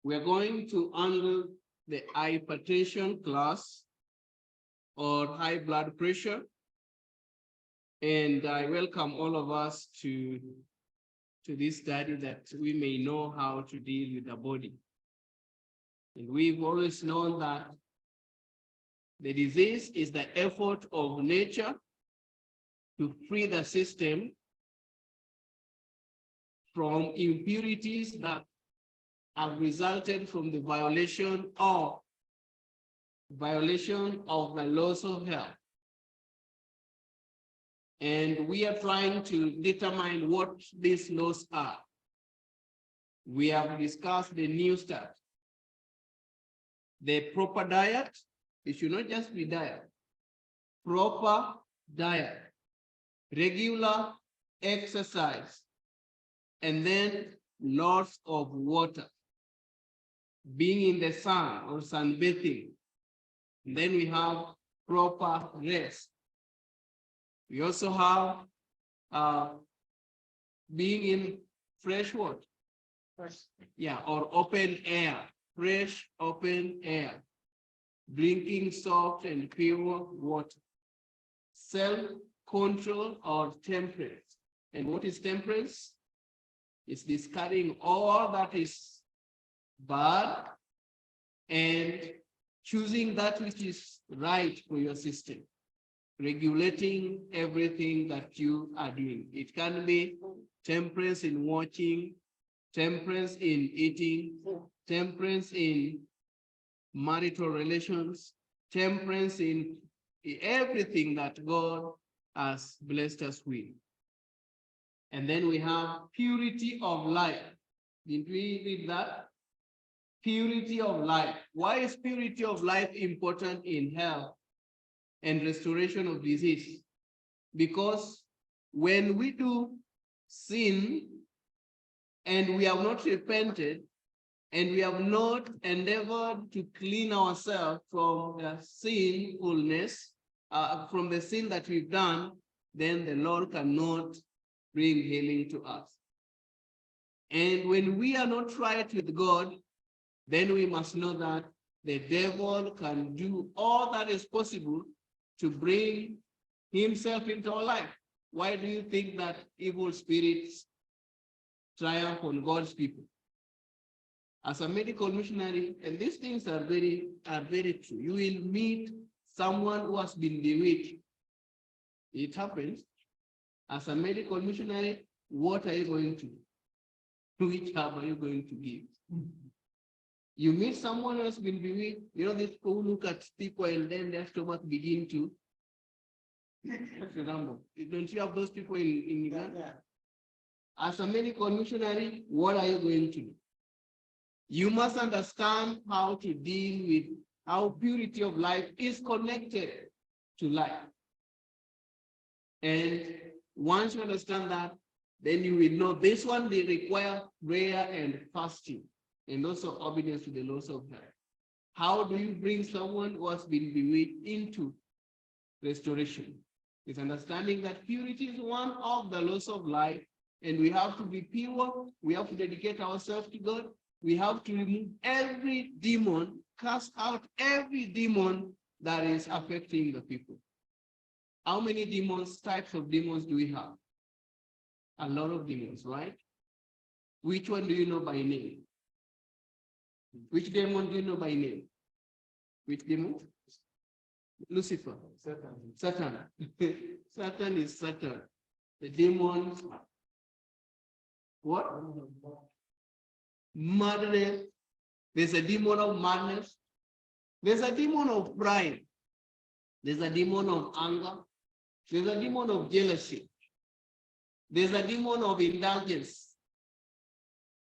We are going to handle the hypertension class or high blood pressure. And I welcome all of us to this study that we may know how to deal with the body. And we've always known that the disease is the effort of nature to free the system from impurities that have resulted from the violation of the laws of health. And we are trying to determine what these laws are. We have discussed the new start. The proper diet, it should not just be diet. Proper diet, regular exercise, and then lots of water, being in the sun or sunbathing. And then we have proper rest. We also have being in fresh water. Yeah, or open air, fresh open air, drinking soft and pure water, self-control or temperance. And what is temperance? It's discarding all that is bad and choosing that which is right for your system, regulating everything that you are doing. It can be temperance in watching, temperance in eating, temperance in marital relations, temperance in everything that God has blessed us with. And then we have purity of life. Did we read that? Purity of life. Why is purity of life important in health and restoration of disease? Because when we do sin and we have not repented and we have not endeavored to clean ourselves from the sinfulness, from the sin that we've done, then the Lord cannot bring healing to us. And when we are not right with God, then we must know that the devil can do all that is possible to bring himself into our life. Why do you think that evil spirits triumph on God's people? As a medical missionary, and these things are very true. You will meet someone who has been bewitched. It happens. As a medical missionary, what are you going to do? Which herb are you going to give? You meet someone who has been bewitched. You know, these people who look at people and then their stomach begin to rumble. Don't you have those people in Uganda? Yeah. As a medical missionary, what are you going to do? You must understand how to deal with how purity of life is connected to life. And once you understand that, then you will know this one, they require prayer and fasting, and also obedience to the laws of health. How do you bring someone who has been bewitched into restoration? It's understanding that purity is one of the laws of life, and we have to be pure. We have to dedicate ourselves to God. We have to remove every demon, cast out every demon that is affecting the people. How many demons, types of demons do we have? A lot of demons, right? Which one do you know by name? Which demon do you know by name? Which demon? Lucifer. Satan. Satan is Satan. The demon. What? Madness. There's a demon of madness. There's a demon of pride. There's a demon of anger. There's a demon of jealousy. There's a demon of indulgence.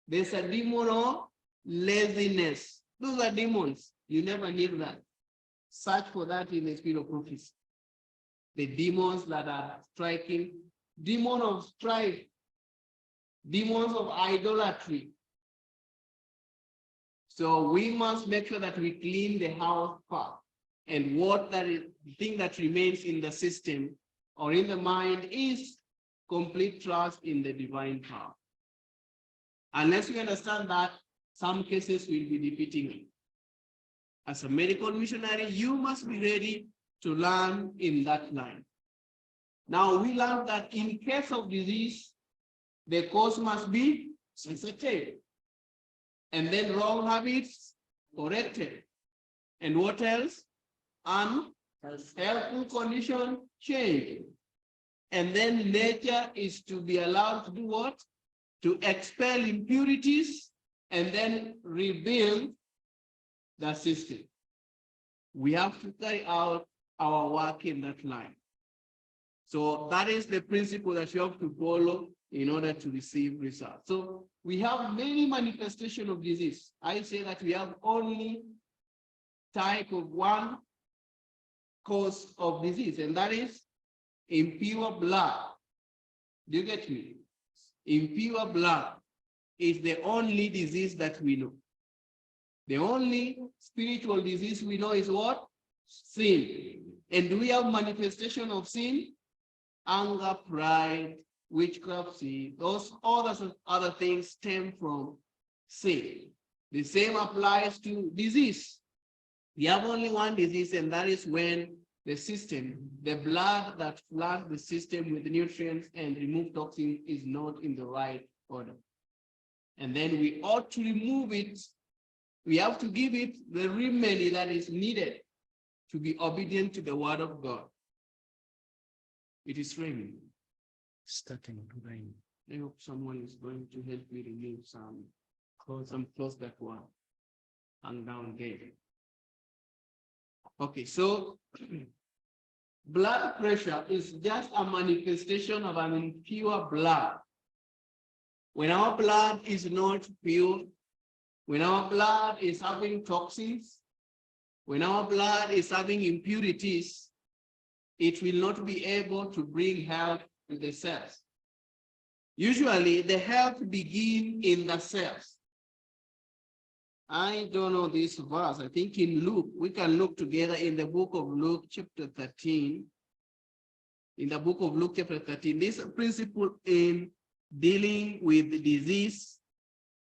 There's a demon of laziness. Those are demons. You never hear that. Search for that in the spirit of prophecy. The demons that are striking, demon of strife, demons of idolatry. So we must make sure that we clean the house part. And what that is, the thing that remains in the system or in the mind is complete trust in the divine power. Unless we understand that, some cases will be defeating it. As a medical missionary, you must be ready to learn in that line. Now, we learned that in case of disease, the cause must be sensitive. And then wrong habits corrected. And what else? Healthful condition change. And then nature is to be allowed to do what? To expel impurities and then rebuild the system. We have to carry out our work in that line. So that is the principle that you have to follow in order to receive results. So we have many manifestations of disease. I say that we have only type of one cause of disease, and that is impure blood. Do you get me? Impure blood is the only disease that we know. The only spiritual disease we know is what? Sin. And do we have manifestation of sin? Anger, pride, witchcraft, sin. Those other things stem from sin. The same applies to disease. We have only one disease, and that is when the system, the blood that floods the system with nutrients and remove toxins is not in the right order. And then we ought to remove it. We have to give it the remedy that is needed to be obedient to the word of God. It is raining. Starting to rain. I hope someone is going to help me remove some clothes that were hung down there. Okay, so blood pressure is just a manifestation of an impure blood. When our blood is not pure, when our blood is having toxins, when our blood is having impurities, it will not be able to bring health to the cells. Usually, the health begins in the cells. I don't know this verse. I think in Luke, we can look together in the book of Luke, chapter 13. In the book of Luke, chapter 13, this principle in dealing with disease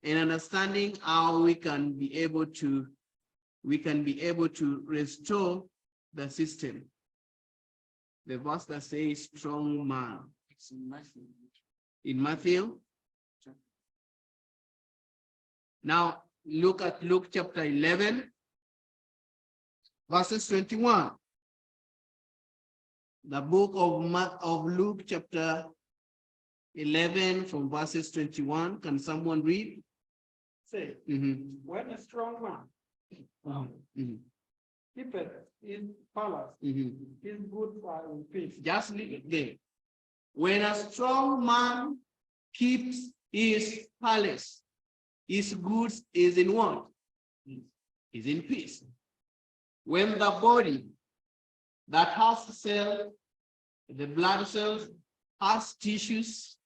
and understanding how we can be able to restore the system. The verse that says strong man. It's in Matthew. In Matthew. Now look at Luke chapter 11, verses 21. The book of Luke chapter 11 from verses 21. Can someone read? Say, when a strong man keepeth his palace, is good for in peace. Just leave it there. When a strong man keeps his palace, his goods is in what? Is in peace. When the body that has cells, the blood cells, has tissues,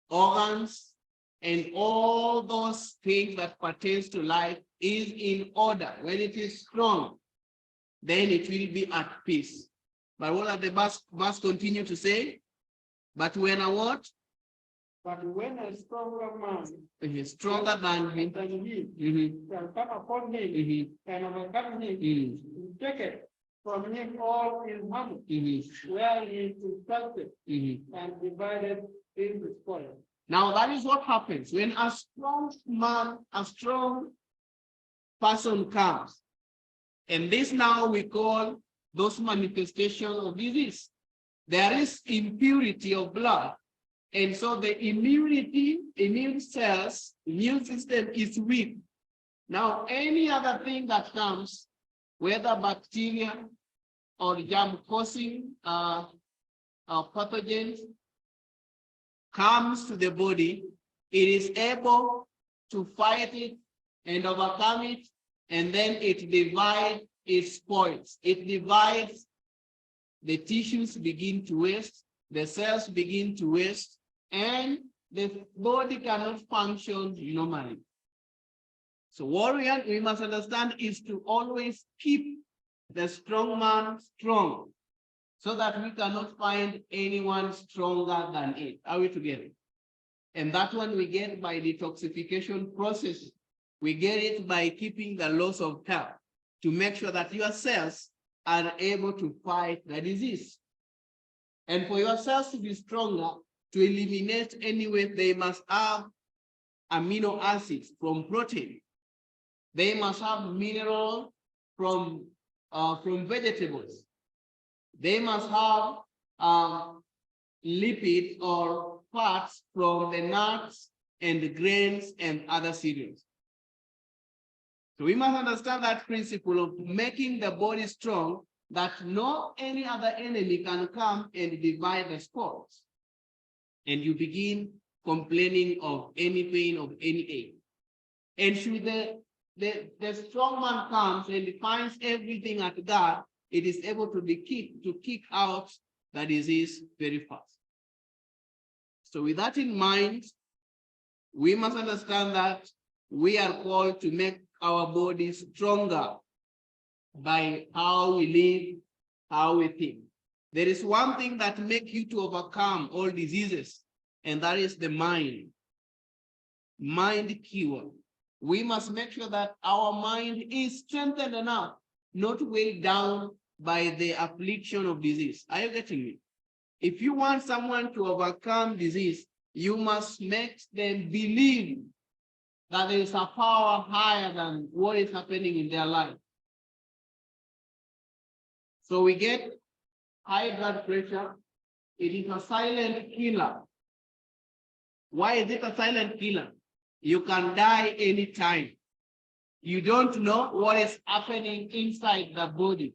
organs, and all those things that pertains to life is in order, when it is strong, then it will be at peace. But what are the verse continue to say? But when a what? But when a stronger man is stronger than him, shall come upon him and overcome him, take it from him all his money, where he is instructed and divided in the spoil. Now that is what happens when a strong man, a strong person comes. And this now we call those manifestations of disease. There is impurity of blood. And so the immune cells, immune system is weak. Now any other thing that comes, whether bacteria or germ-causing pathogens, comes to the body, it is able to fight it and overcome it, and then it divides, it spoils. It divides, the tissues begin to waste, the cells begin to waste, and the body cannot function normally. So what we must understand is to always keep the strong man strong, so that we cannot find anyone stronger than it. Are we together? And that one we get by detoxification process. We get it by keeping the laws of health to make sure that your cells are able to fight the disease. And for your cells to be stronger, to eliminate any weight, they must have amino acids from protein. They must have minerals from vegetables. They must have lipids or fats from the nuts and the grains and other cereals. So we must understand that principle of making the body strong, that no any other enemy can come and divide the sports. And you begin complaining of any pain, of any ache. And should the strong man comes and finds everything at God, it is able to kick out the disease very fast. So with that in mind, we must understand that we are called to make our bodies stronger by how we live, how we think. There is one thing that makes you to overcome all diseases, and that is the mind. Mind cure. We must make sure that our mind is strengthened enough, not weighed down by the affliction of disease. Are you getting me? If you want someone to overcome disease, you must make them believe that there is a power higher than what is happening in their life. So we get high blood pressure. It is a silent killer. Why is it a silent killer? You can die anytime. You don't know what is happening inside the body.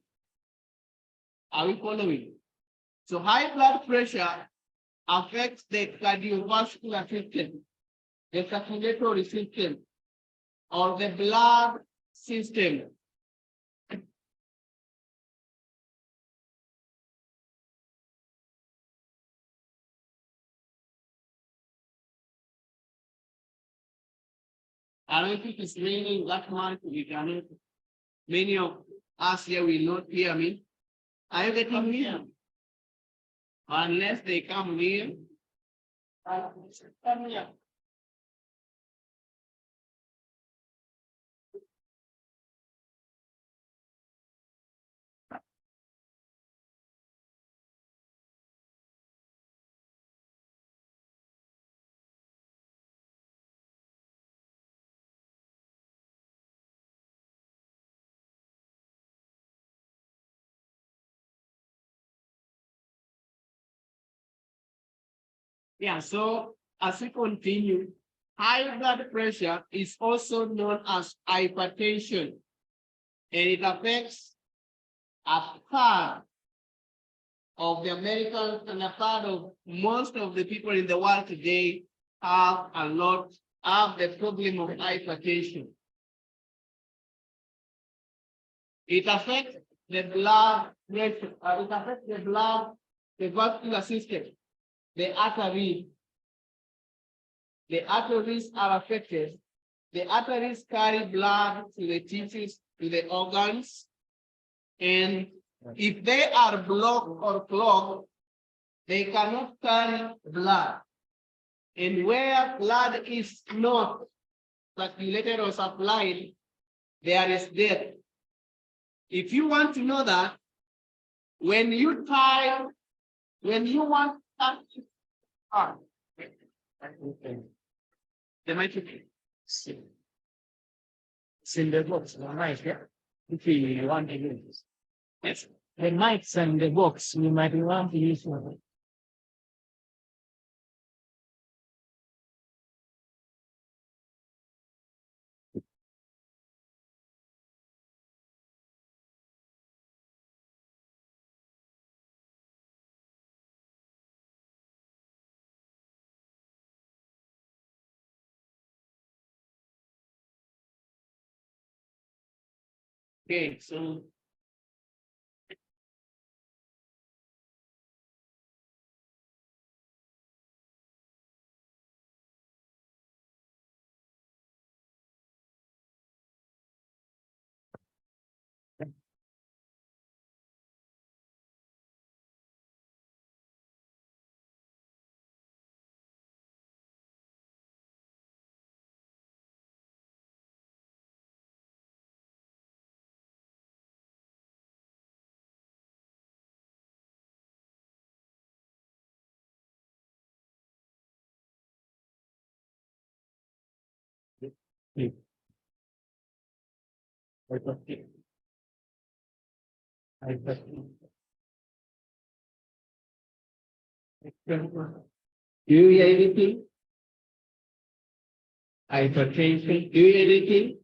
Are we following? So high blood pressure affects the cardiovascular system, the circulatory system, or the blood system. I don't think it's raining that much. Many of us here will not hear me. Are you getting me? Unless they come here. Come here. Yeah, so as we continue, high blood pressure is also known as hypertension, and it affects a third of the Americans and a third of most of the people in the world today have the problem of hypertension. It affects the blood pressure, it affects the vascular system, the arteries. The arteries are affected. The arteries carry blood to the tissues, to the organs. And if they are blocked or clogged, they cannot carry blood. And where blood is not circulated or supplied, there is death. If you want to know that, when you want the microphone. It's in the box, the mic, yeah. If you want to use this. Yes. The mics and the box, you might want to use one. Okay, so Hypertension. Do you hear anything? Hypertension. Do you hear anything?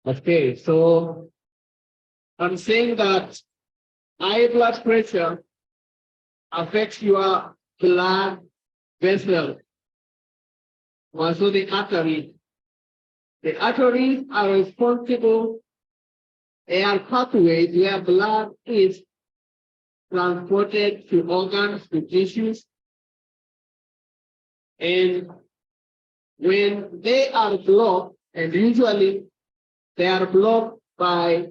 Okay, so I'm saying that high blood pressure affects your blood vessel, also the arteries. The arteries are responsible. They are pathways where blood is transported to organs, to tissues. And when they are blocked, and usually they are blocked by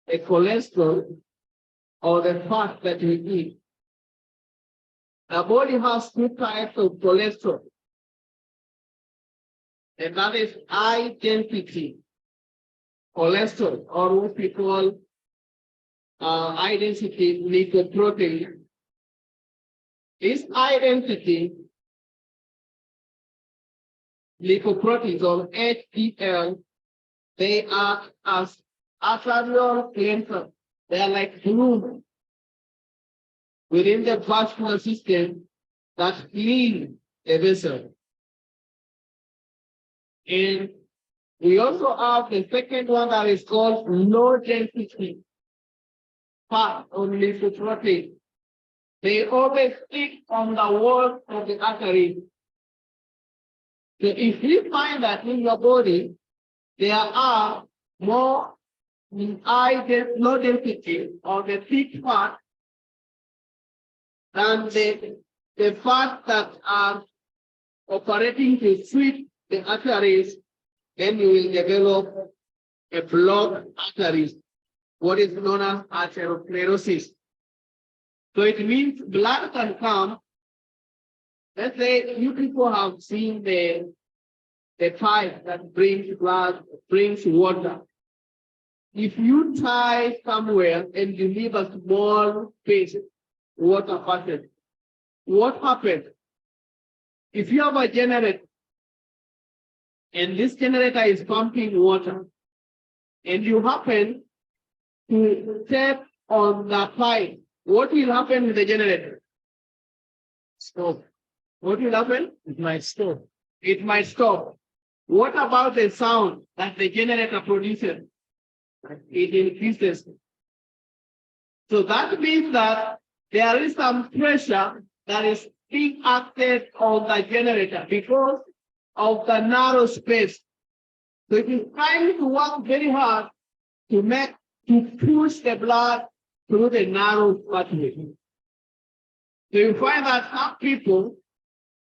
a cholesterol or the fat that we eat. The body has two types of cholesterol, and that is high density cholesterol, or what we call high density lipoprotein. This high density lipoproteins, or HDL, they are as arterial cleansers. They are like fluid within the vascular system that clean the vessel. And we also have the second one that is called low density fat or lipoprotein. They always stick on the wall of the artery. So if you find that in your body there are more low density or the thick fat than the fat that are operating to sweep the arteries, then you will develop a blocked arteries, what is known as atherosclerosis. So it means blood can come. Let's say you people have seen the pipe that brings blood, brings water. If you tie somewhere and you leave a small space, water passes. What happens? If you have a generator, and this generator is pumping water, and you happen to step on the pipe, what will happen with the generator? Stop. What will happen? It might stop. It might stop. What about the sound that the generator produces? It increases. So that means that there is some pressure that is being acted on the generator because of the narrow space. So it is trying to work very hard to push the blood through the narrow pathway. So you find that some people,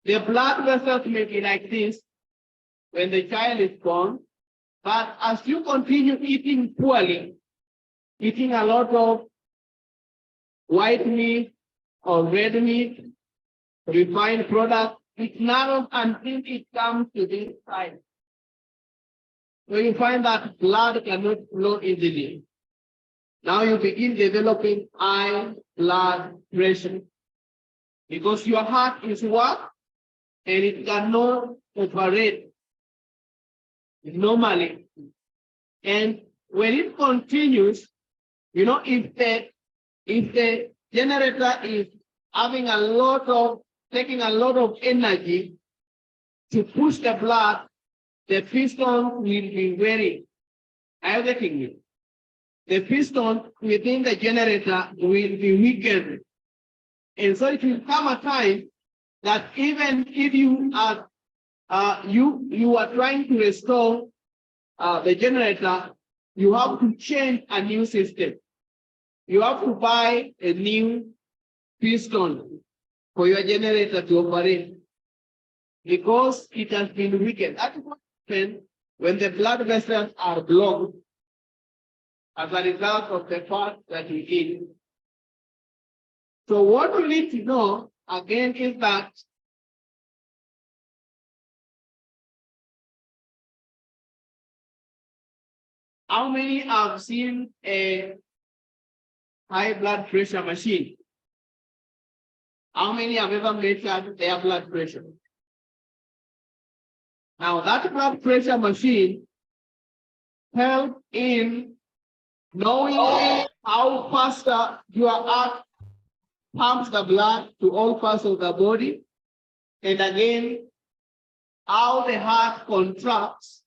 their blood vessels may be like this when the child is born, but as you continue eating poorly, eating a lot of white meat or red meat, refined products, it narrows until it comes to this side. So you find that blood cannot flow easily. Now you begin developing high blood pressure because your heart is what? And it cannot operate normally. And when it continues, you know, if the generator is having taking a lot of energy to push the blood, the piston will be wearing. Everything. The piston within the generator will be weakened. And so it will come a time that even if you are trying to restore the generator, you have to change a new system. You have to buy a new piston for your generator to operate because it has been weakened. That's what happens when the blood vessels are blocked as a result of the fat that we eat. So what we need to know again is that how many have seen a high blood pressure machine? How many have ever measured their blood pressure? Now that blood pressure machine helps in knowing how faster your heart pumps the blood to all parts of the body, and again, how the heart contracts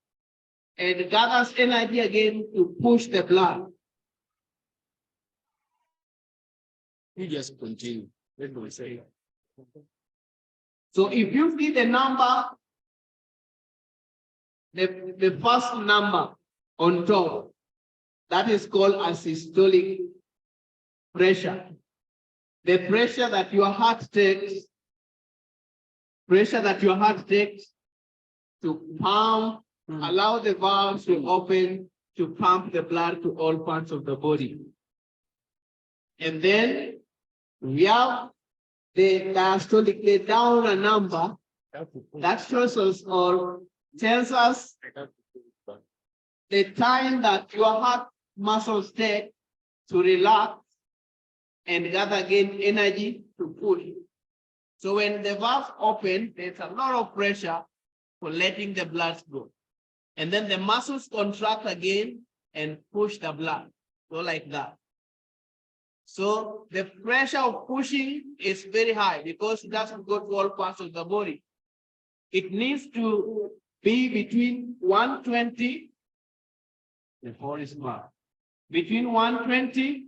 and gathers energy again to push the blood. You just continue. Let me say. So if you see the number, the first number on top, that is called a systolic pressure. The pressure that your heart takes, to pump, allow the valves to open to pump the blood to all parts of the body. And then we have the diastolic, the down number that shows us or tells us the time that your heart muscles take to relax and gather again energy to push. So when the valves open, there's a lot of pressure for letting the blood go. And then the muscles contract again and push the blood. So like that. So the pressure of pushing is very high because it doesn't go to all parts of the body. It needs to be between 120, between 120,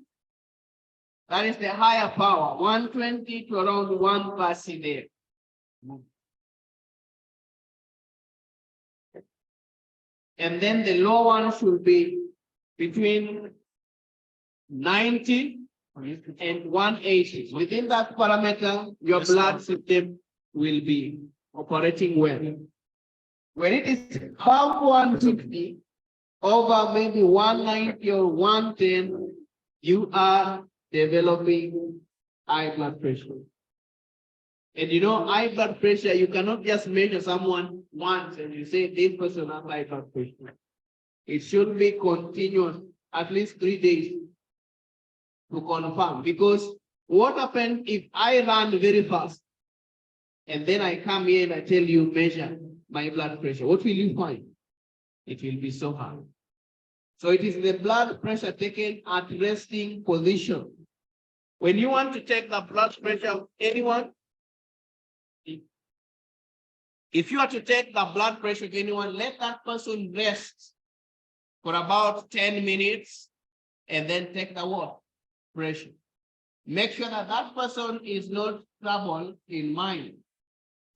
that is the higher power, 120 to around 1 per there. And then the low one should be between 90 and 180. Within that parameter, your blood system will be operating well. When it is above 150, over maybe 190 or 110, you are developing high blood pressure. And you know, high blood pressure, you cannot just measure someone once and you say this person has high blood pressure. It should be continuous, at least 3 days to confirm. Because what happens if I run very fast and then I come here and I tell you measure my blood pressure? What will you find? It will be so high. So it is the blood pressure taken at resting position. When you want to take the blood pressure of anyone, if you are to take the blood pressure of anyone, let that person rest for about 10 minutes and then take the what? Pressure. Make sure that that person is not troubled in mind.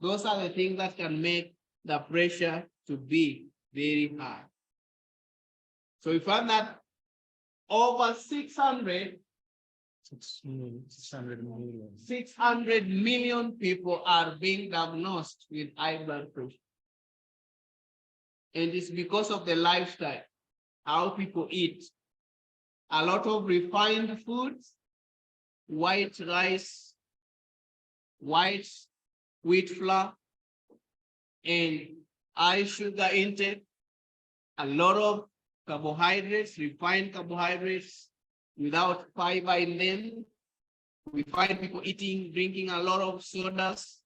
Those are the things that can make the pressure to be very high. So we found that over 600 million people are being diagnosed with high blood pressure. And it's because of the lifestyle, how people eat. A lot of refined foods, white rice, white wheat flour, and high sugar intake, a lot of carbohydrates, refined carbohydrates without fiber in them. We find people drinking a lot of sodas,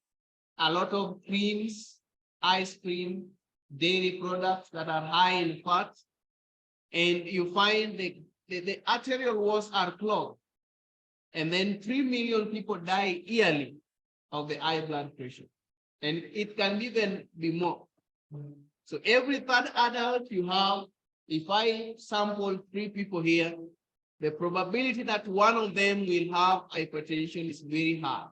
a lot of creams, ice cream, dairy products that are high in fat. And you find the arterial walls are clogged. And then 3 million people die yearly of the high blood pressure. And it can even be more. So every third adult you have, if I sample 3 people here, the probability that one of them will have hypertension is very high.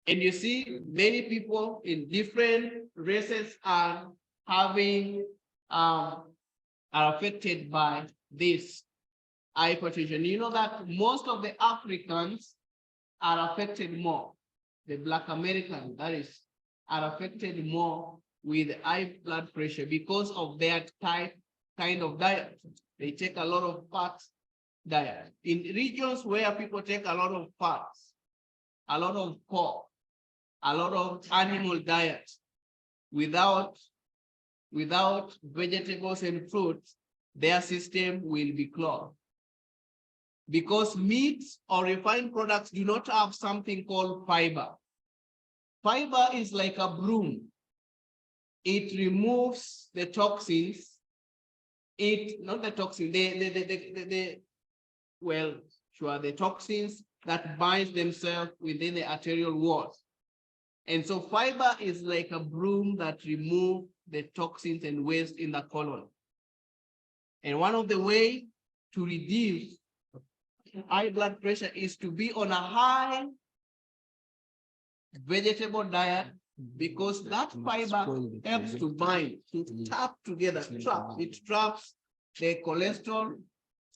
And you see many people in different races are affected by this hypertension. You know that most of the Africans are affected more. The Black Americans, that is, are affected more with high blood pressure because of their kind of diet. They take a lot of fat diet. In regions where people take a lot of fats, a lot of pork, a lot of animal diet, without vegetables and fruits, their system will be clogged. Because meat or refined products do not have something called fiber. Fiber is like a broom. It removes the toxins. Not the toxin, the toxins that bind themselves within the arterial walls. And so fiber is like a broom that removes the toxins and waste in the colon. And one of the ways to reduce high blood pressure is to be on a high vegetable diet, because that fiber helps to bind, to tap together, it traps the cholesterol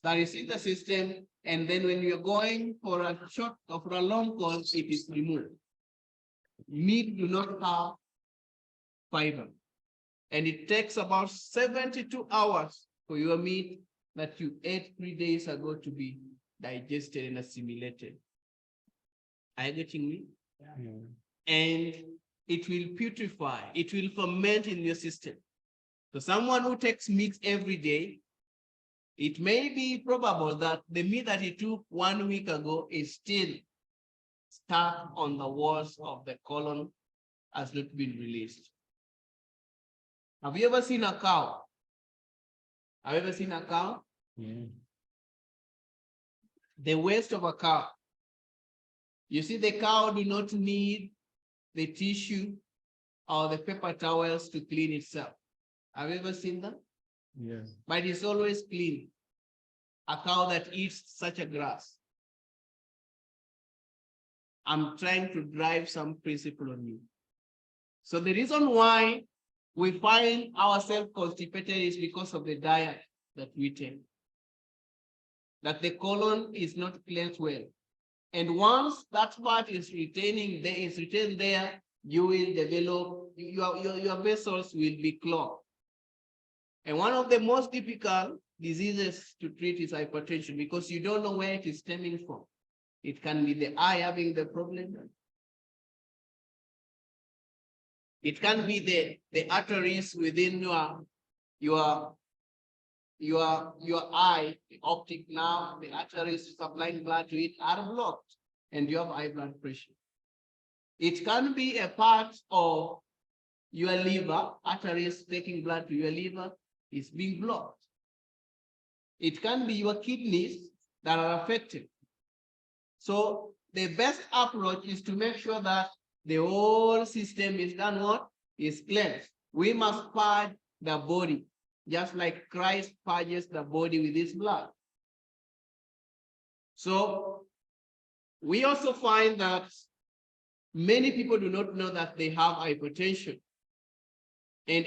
that is in the system, and then when you're going for a short or for a long course, it is removed. Meat do not have fiber, and it takes about 72 hours for your meat that you ate 3 days ago to be digested and assimilated. Are you getting me? Yeah. And it will putrefy, it will ferment in your system. So someone who takes meat every day, it may be probable that the meat that he took 1 week ago is still stuck on the walls of the colon, has not been released. Have you ever seen a cow? Have you ever seen a cow? Yeah. The waste of a cow. You see, the cow do not need the tissue or the paper towels to clean itself. Have you ever seen that? Yes. But it's always clean. A cow that eats such a grass. I'm trying to drive some principle on you. So the reason why we find ourselves constipated is because of the diet that we take. That the colon is not cleansed well. And once that part is retained there, you will develop, your vessels will be clogged. And one of the most difficult diseases to treat is hypertension, because you don't know where it is stemming from. It can be the eye having the problem. It can be the arteries within your eye, the optic nerve, the arteries supplying blood to it are blocked, and you have high blood pressure. It can be a part of your liver, arteries taking blood to your liver is being blocked. It can be your kidneys that are affected. So the best approach is to make sure that the whole system is done what? Is cleansed. We must purge the body, just like Christ purges the body with his blood. So we also find that many people do not know that they have hypertension. And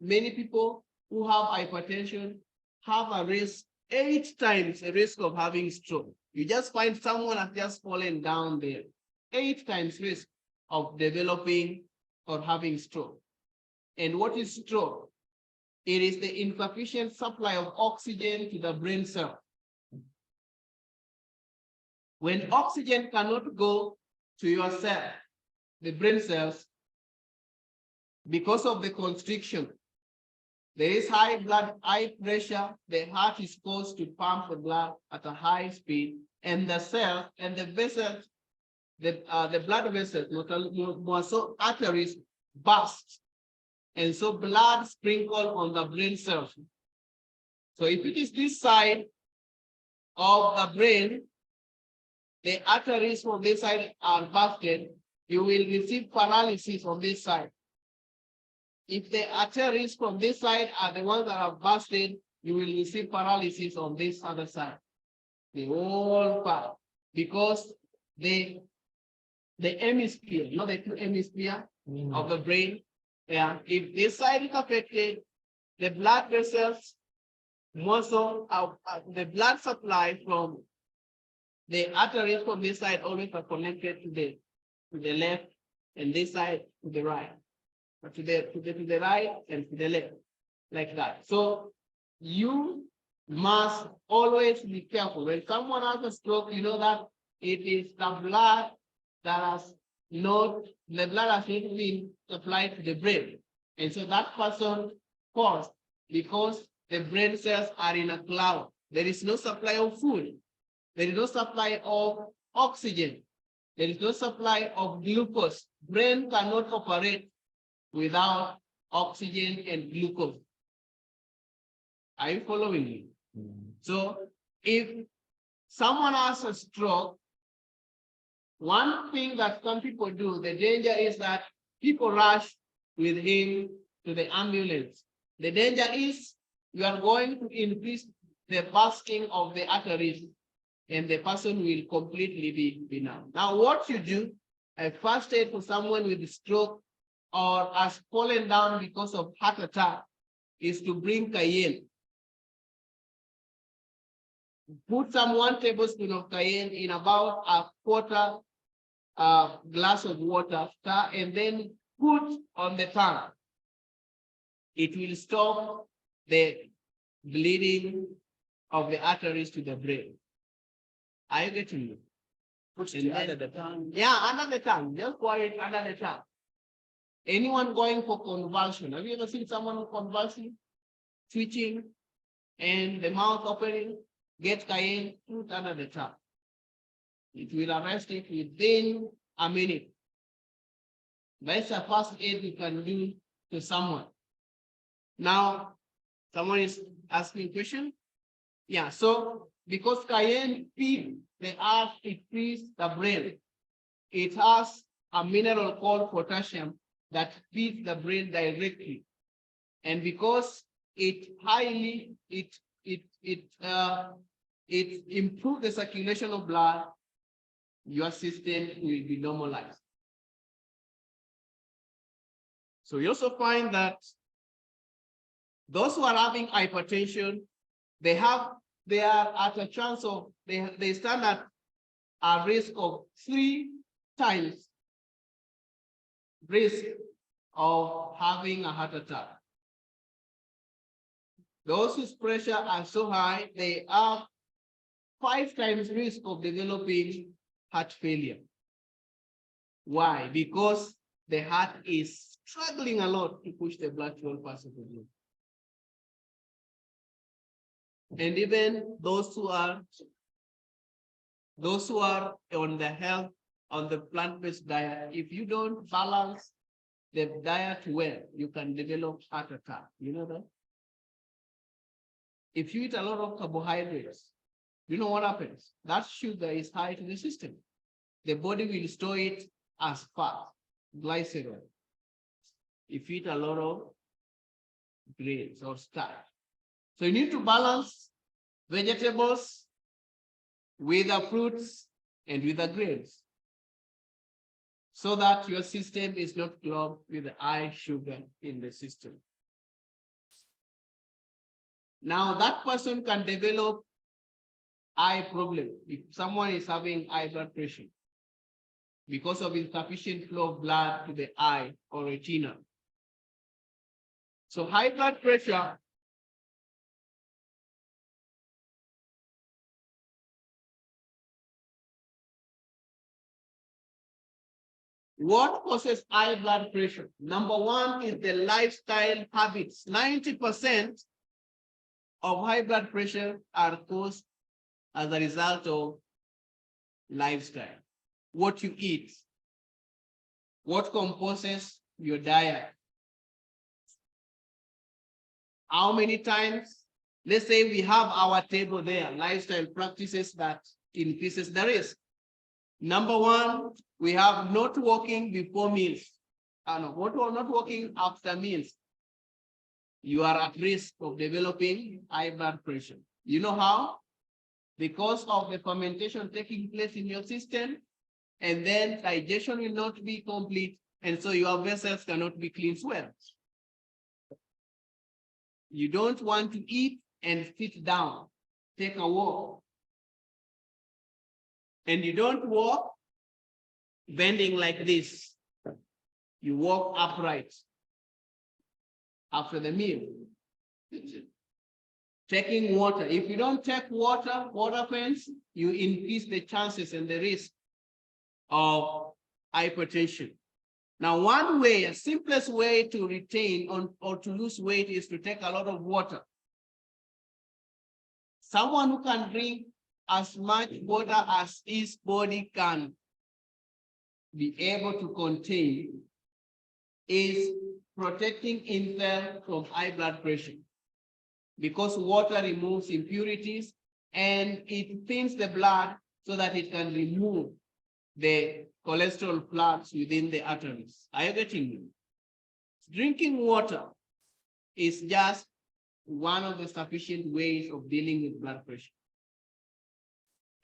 many people who have hypertension have a risk, 8 times a risk of having stroke. You just find someone has just fallen down there. 8 times risk of developing or having stroke. And what is stroke? It is the insufficient supply of oxygen to the brain cell. When oxygen cannot go to your cell, the brain cells, because of the constriction, there is high pressure, the heart is forced to pump the blood at a high speed, and the cells and the vessels, the blood vessels, more so arteries burst, and so blood sprinkle on the brain cells. So if it is this side of the brain, the arteries from this side are bursted, you will receive paralysis on this side. If the arteries from this side are the ones that are busted, you will receive paralysis on this other side. The whole part. Because the hemisphere, not the 2 hemisphere of the brain, if this side is affected, the blood vessels, muscle, the blood supply from the arteries from this side always are connected to the left, and this side to the right. To the right and to the left, like that. So you must always be careful. When someone has a stroke, you know that it is the blood that has not been supplied to the brain. And so that person falls because the brain cells are in a cloud. There is no supply of food. There is no supply of oxygen. there is no supply of glucose. Brain cannot operate without oxygen and glucose. Are you following me? So if someone has a stroke, one thing that some people do, the danger is that people rush with him to the ambulance. The danger is you are going to increase the bursting of the arteries and the person will completely be numb. Now, what you do, a first aid for someone with stroke or has fallen down because of heart attack is to bring cayenne. Put some 1 tablespoon of cayenne in about a quarter glass of water, and then put on the tongue. It will stop the bleeding of the arteries to the brain. Are you getting me? Put it under the tongue. Yeah, under the tongue. Just pour it under the tongue. Anyone going for convulsion? Have you ever seen someone convulsing, twitching, and the mouth opening? Get cayenne, put under the tongue. It will arrest it within a minute. That's a first aid you can do to someone. Now, someone is asking a question. Yeah, so because cayenne feeds the earth, it feeds the brain. It has a mineral called potassium that feeds the brain directly. And because it improves the circulation of blood, your system will be normalized. So you also find that those who are having hypertension, they are at a chance of, they stand at a risk of 3 times risk of having a heart attack. Those whose pressure are so high, they have 5 times risk of developing heart failure. Why? Because the heart is struggling a lot to push the blood to all parts of the body. And even those who are on the plant-based diet, if you don't balance the diet well, you can develop heart attack. You know that? If you eat a lot of carbohydrates, you know what happens? That sugar is high to the system. The body will store it as fat, glycerol. If you eat a lot of grains or starch. So you need to balance vegetables with the fruits and with the grains so that your system is not clogged with the high sugar in the system. Now that person can develop eye problem if someone is having high blood pressure because of insufficient flow of blood to the eye or retina. So high blood pressure what causes high blood pressure? Number 1 is the lifestyle habits. 90% of high blood pressure are caused as a result of lifestyle. What you eat, what composes your diet, how many times, let's say we have our table there, lifestyle practices that increases the risk. Number 1, we have not walking before meals. Not walking after meals. You are at risk of developing high blood pressure. You know how? Because of the fermentation taking place in your system, and then digestion will not be complete, and so your vessels cannot be cleansed well. You don't want to eat and sit down, take a walk. And you don't walk bending like this. You walk upright after the meal. Taking water. If you don't take water, what happens? You increase the chances and the risk of hypertension. Now, one way, a simplest way to retain or to lose weight is to take a lot of water. Someone who can drink as much water as his body can be able to contain is protecting infant from high blood pressure, because water removes impurities and it thins the blood so that it can remove the cholesterol plaques within the arteries. Are you getting me? Drinking water is just one of the sufficient ways of dealing with blood pressure.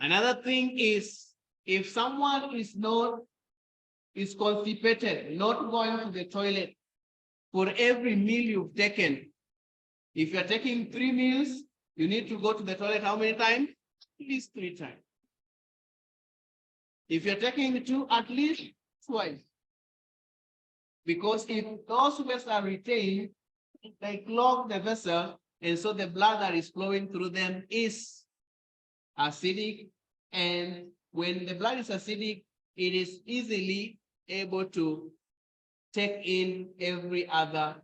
Another thing is, if someone is constipated, not going to the toilet, for every meal you've taken, if you're taking 3 meals, you need to go to the toilet how many times? At least 3 times. If you're taking 2, at least twice. Because if those vessels are retained, they clog the vessel, and so the blood that is flowing through them is acidic. And when the blood is acidic, it is easily able to take in every other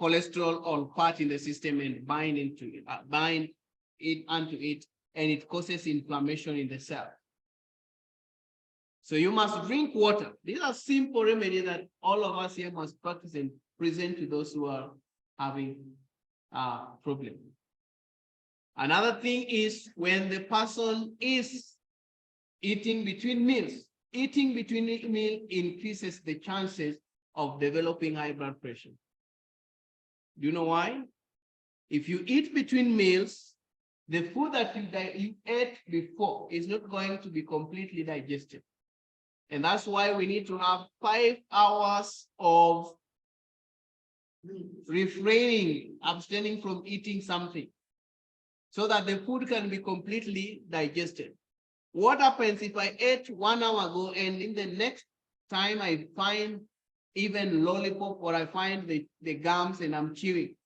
cholesterol or fat in the system and bind it onto it, and it causes inflammation in the cell. So you must drink water. These are simple remedies that all of us here must practice and present to those who are having a problem. Another thing is when the person is eating between meals. Eating between meals increases the chances of developing high blood pressure. Do you know why? If you eat between meals, the food that you ate before is not going to be completely digested. And that's why we need to have 5 hours of refraining, abstaining from eating something, so that the food can be completely digested. What happens if I ate 1 hour ago and in the next time I find even lollipop, or I find the gums and I'm chewing?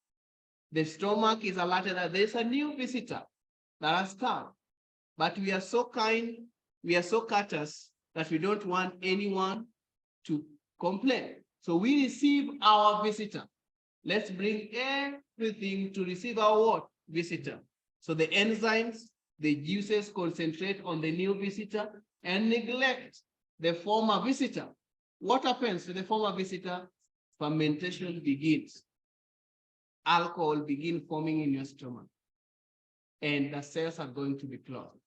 The stomach is alerted that there's a new visitor that has come. But we are so kind, we are so courteous that we don't want anyone to complain. So we receive our visitor. Let's bring everything to receive our what? Visitor. So the enzymes, the juices concentrate on the new visitor and neglect the former visitor. What happens to the former visitor? Fermentation begins. Alcohol begins forming in your stomach, and the cells are going to be clogged.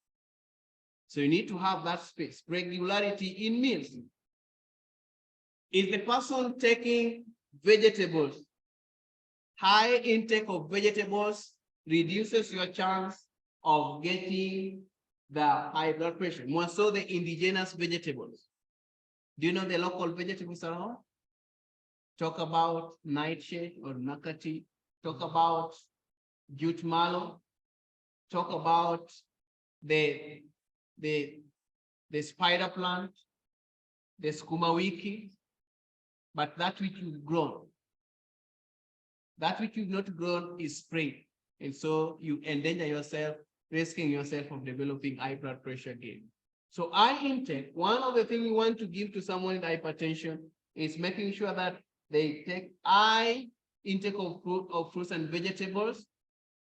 So you need to have that space, regularity in meals. Is the person taking vegetables? High intake of vegetables reduces your chance of getting the high blood pressure, more so the indigenous vegetables. Do you know the local vegetables around? Talk about nightshade or nakati. Talk about jute mallow. Talk about the spider plant, the skumawiki, but that which you've grown. That which you've not grown is sprayed. And so you endanger yourself, risking yourself of developing high blood pressure again. So eye intake, one of the things we want to give to someone with hypertension is making sure that they take high intake of fruits and vegetables.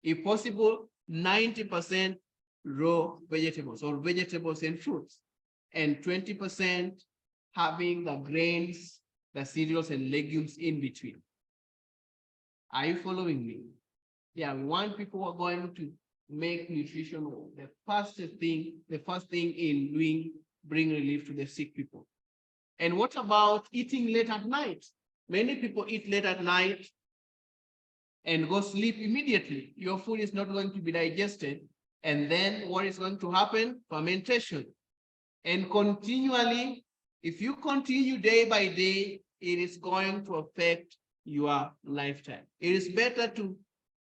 If possible, 90% raw vegetables or vegetables and fruits, and 20% having the grains, the cereals and legumes in between. Are you following me? Yeah, we want people who are going to make nutrition the first thing in doing, bring relief to the sick people. And what about eating late at night? Many people eat late at night and go sleep immediately. Your food is not going to be digested. And then what is going to happen? Fermentation. And continually, if you continue day by day, it is going to affect your lifetime. It is better to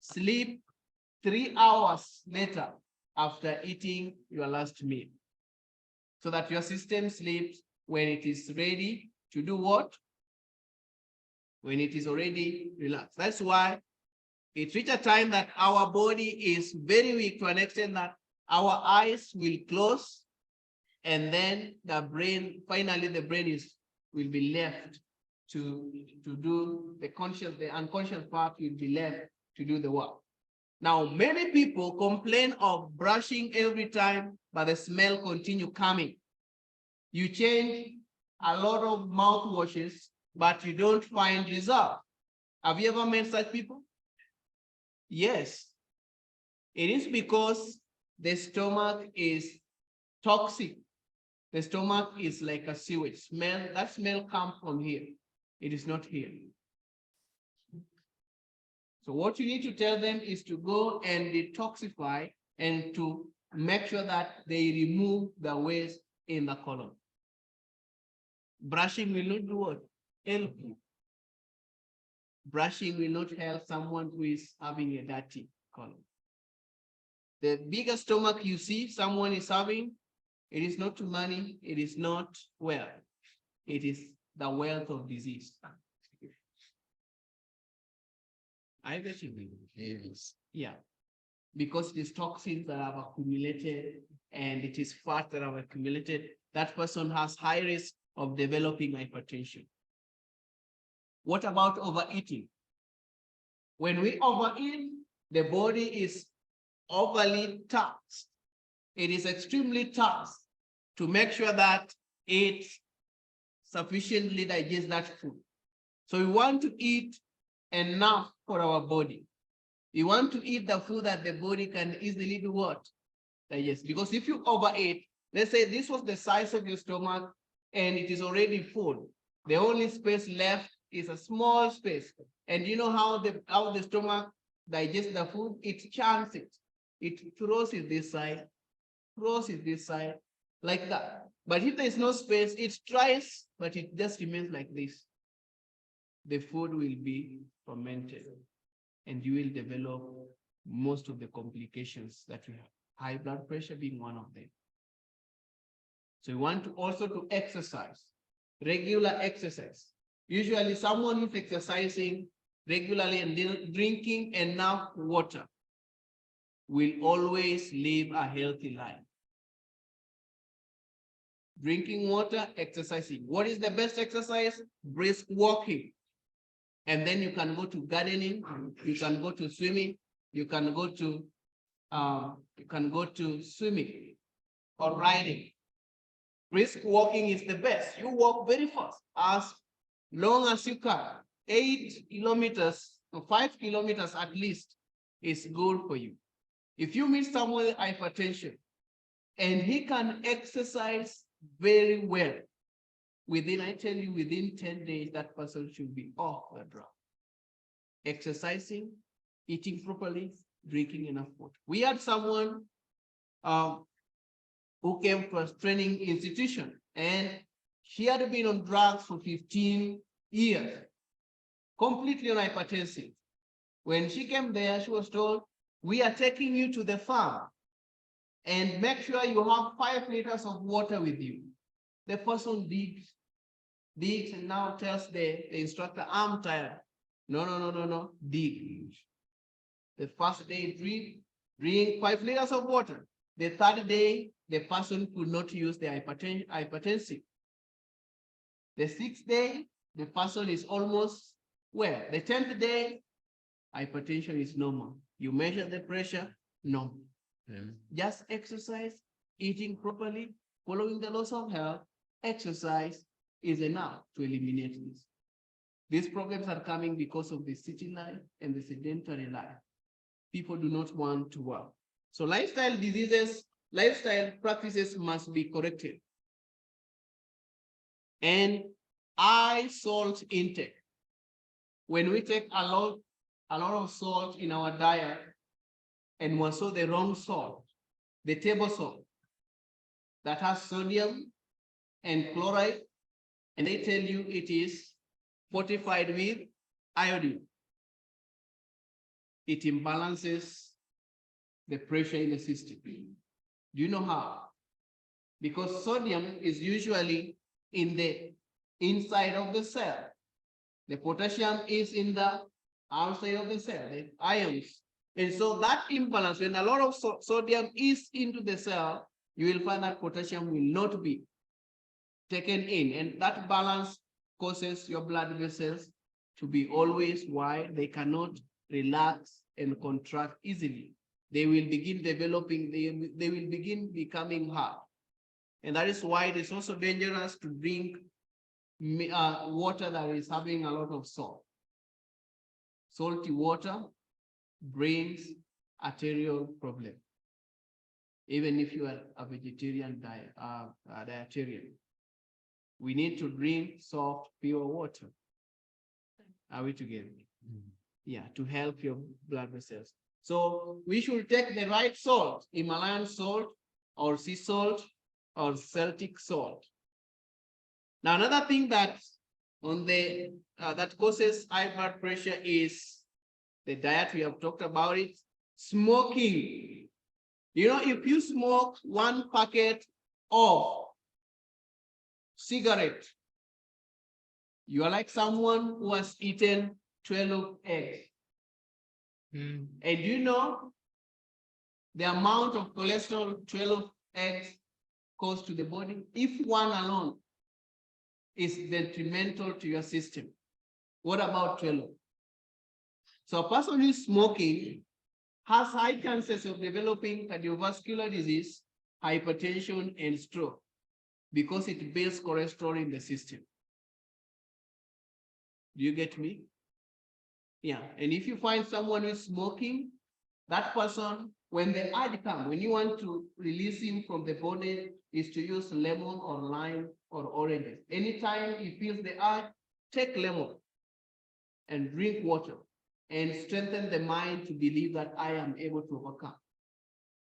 sleep 3 hours later after eating your last meal, so that your system sleeps when it is ready to do what? When it is already relaxed. That's why it reaches a time that our body is very weak, to an extent that our eyes will close, and then the brain, finally the brain will be left to do the unconscious part will be left to do the work. Now, many people complain of brushing every time, but the smell continue coming. You change a lot of mouthwashes, but you don't find result. Have you ever met such people? Yes. It is because the stomach is toxic. The stomach is like a sewage. That smell comes from here. It is not here. So what you need to tell them is to go and detoxify and to make sure that they remove the waste in the colon. Brushing will not do what? Help you. Brushing will not help someone who is having a dirty colon. The bigger stomach you see someone is having, it is not money, it is not wealth. It is the wealth of disease. I bet you will. Yes. Yeah. Because it is toxins that have accumulated and it is fat that have accumulated, that person has high risk of developing hypertension. What about overeating? When we overeat, the body is overly taxed. It is extremely taxed to make sure that it sufficiently digests that food. So we want to eat enough for our body. We want to eat the food that the body can easily do what? Digest. Because if you overeat, let's say this was the size of your stomach and it is already full. The only space left is a small space. And you know how the stomach digests the food? It chunks it. It throws it this side, throws it this side, like that. But if there is no space, it tries, but it just remains like this. The food will be fermented and you will develop most of the complications that we have. High blood pressure being one of them. So we want to also to exercise, regular exercise. Usually someone who's exercising regularly and drinking enough water will always live a healthy life. Drinking water, exercising. What is the best exercise? Brisk walking. And then you can go to gardening, you can go to swimming, you can go to swimming or riding. Brisk walking is the best. You walk very fast, as long as you can. 8 kilometers or 5 kilometers at least is good for you. If you meet someone with hypertension and he can exercise very well, I tell you, within 10 days, that person should be off the drug. Exercising, eating properly, drinking enough water. We had someone who came to a training institution and she had been on drugs for 15 years, completely on hypertensive. When she came there, she was told, we are taking you to the farm and make sure you have 5 liters of water with you. The person digs and now tells the instructor, I'm tired. No, dig. The first day, drink 5 liters of water. The third day, the person could not use the hypertensive. The 6th day, the person is almost well. The 10th day, hypertension is normal. You measure the pressure, normal. Just exercise, eating properly, following the laws of health, exercise is enough to eliminate this. These problems are coming because of the city life and the sedentary life. People do not want to work. So lifestyle diseases, lifestyle practices must be corrected. And high salt intake. When we take a lot of salt in our diet, and we saw the wrong salt, the table salt, that has sodium and chloride, and they tell you it is fortified with iodine. It imbalances the pressure in the system. Do you know how? Because sodium is usually in the inside of the cell. The potassium is in the outside of the cell, the ions. And so that imbalance, when a lot of sodium is into the cell, you will find that potassium will not be taken in. And that balance causes your blood vessels to be always wide. They cannot relax and contract easily. They will begin developing, they will begin becoming hard. And that is why it is also dangerous to drink water that is having a lot of salt. Salty water brings arterial problem, even if you are a vegetarian dietarian. We need to drink soft, pure water. Are we together? Yeah, to help your blood vessels. So we should take the right salt, Himalayan salt or sea salt or Celtic salt. Now, another thing that that causes high blood pressure is the diet. We have talked about it. Smoking. You know, if you smoke one packet of cigarette, you are like someone who has eaten 12 eggs. And you know the amount of cholesterol 12 eggs cause to the body? If one alone is detrimental to your system, what about 12? So a person who is smoking has high chances of developing cardiovascular disease, hypertension, and stroke because it builds cholesterol in the system. Do you get me? Yeah. And if you find someone who is smoking, that person, when the urge comes, when you want to release him from the body, is to use lemon or lime or oranges. Anytime he feels the urge, take lemon and drink water and strengthen the mind to believe that I am able to overcome.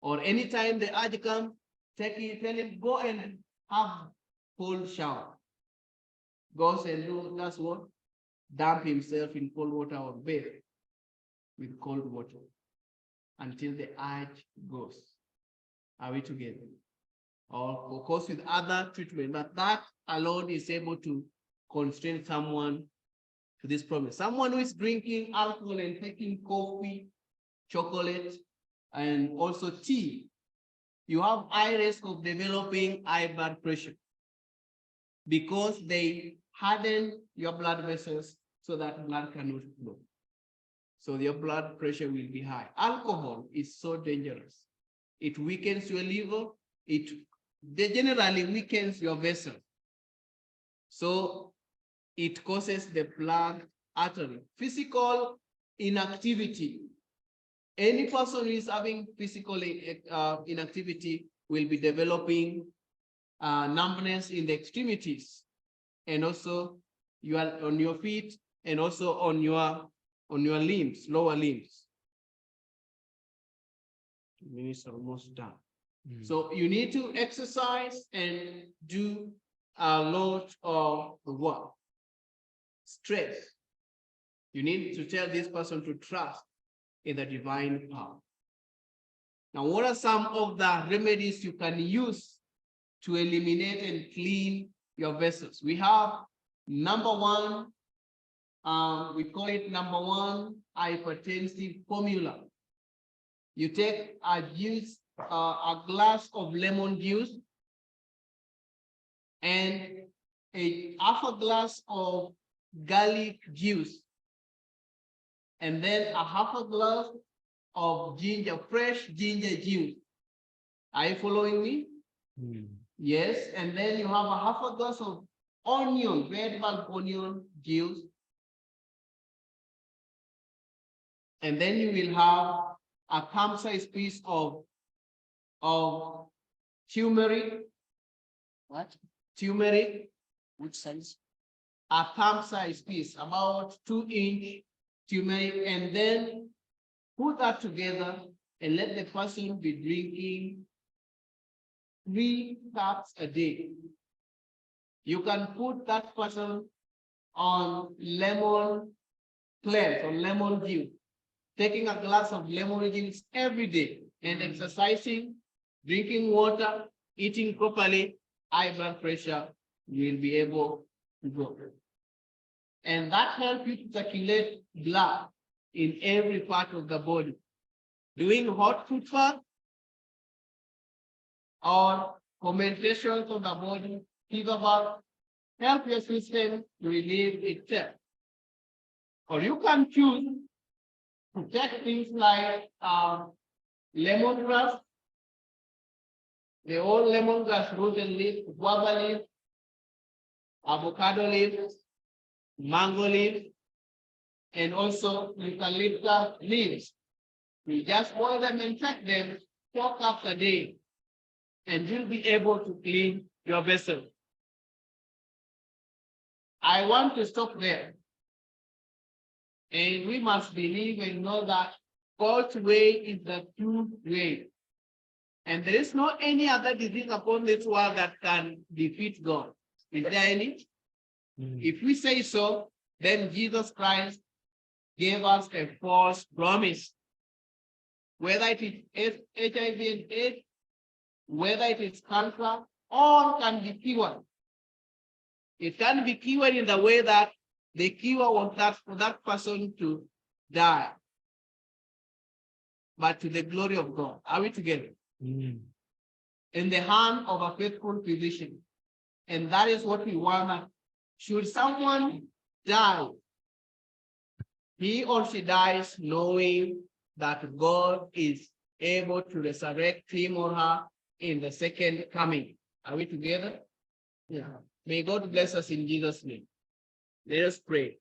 Or anytime the urge comes, take it, tell him, go and have cold shower. Goes and does what? Dump himself in cold water or bathe with cold water until the urge goes. Are we together? Or of course with other treatment, but that alone is able to constrain someone to this problem. Someone who is drinking alcohol and taking coffee, chocolate, and also tea, you have high risk of developing high blood pressure because they harden your blood vessels so that blood cannot flow. So your blood pressure will be high. Alcohol is so dangerous. It weakens your liver. It generally weakens your vessel. So it causes the blood artery. Physical inactivity. Any person who is having physical inactivity will be developing numbness in the extremities, and also you are on your feet and also on your limbs, lower limbs. 2 minutes almost done. So you need to exercise and do a lot of work. Stress. You need to tell this person to trust in the divine power. Now, what are some of the remedies you can use to eliminate and clean your vessels? We have number one, we call it number one hypertensive formula. You take a juice, a glass of lemon juice and half a glass of garlic juice, and then a half a glass of fresh ginger juice. Are you following me? Yes, and then you have a half a glass of onion, red bulb onion juice. And then you will have a palm-sized piece of turmeric. What? Turmeric. Which size? A palm-sized piece, about 2-inch turmeric, and then put that together and let the person be drinking 3 cups a day. You can put that person on lemon cleanse or lemon juice, taking a glass of lemon juice every day and exercising, drinking water, eating properly, high blood pressure will be able to go. And that helps you to circulate blood in every part of the body. Doing hot foot bath or fermentations of the body, fever bath, help your system to relieve itself. Or you can choose to take things like lemongrass, the old lemongrass root and leaf, guava leaf, avocado leaf, mango leaf, and also eucalyptus leaves. You just boil them and take them 4 cups a day, and you'll be able to clean your vessel. I want to stop there. And we must believe and know that God's way is the true way. And there is no any other disease upon this world that can defeat God. Is there any? If we say so, then Jesus Christ gave us a false promise. Whether it is HIV and AIDS, whether it is cancer, all can be cured. It can be cured in the way that the cure was that for that person to die, but to the glory of God. Are we together? In the hand of a faithful physician. And that is what we want. Should someone die, he or she dies knowing that God is able to resurrect him or her in the second coming. Are we together? Yeah. May God bless us in Jesus' name. Let us pray.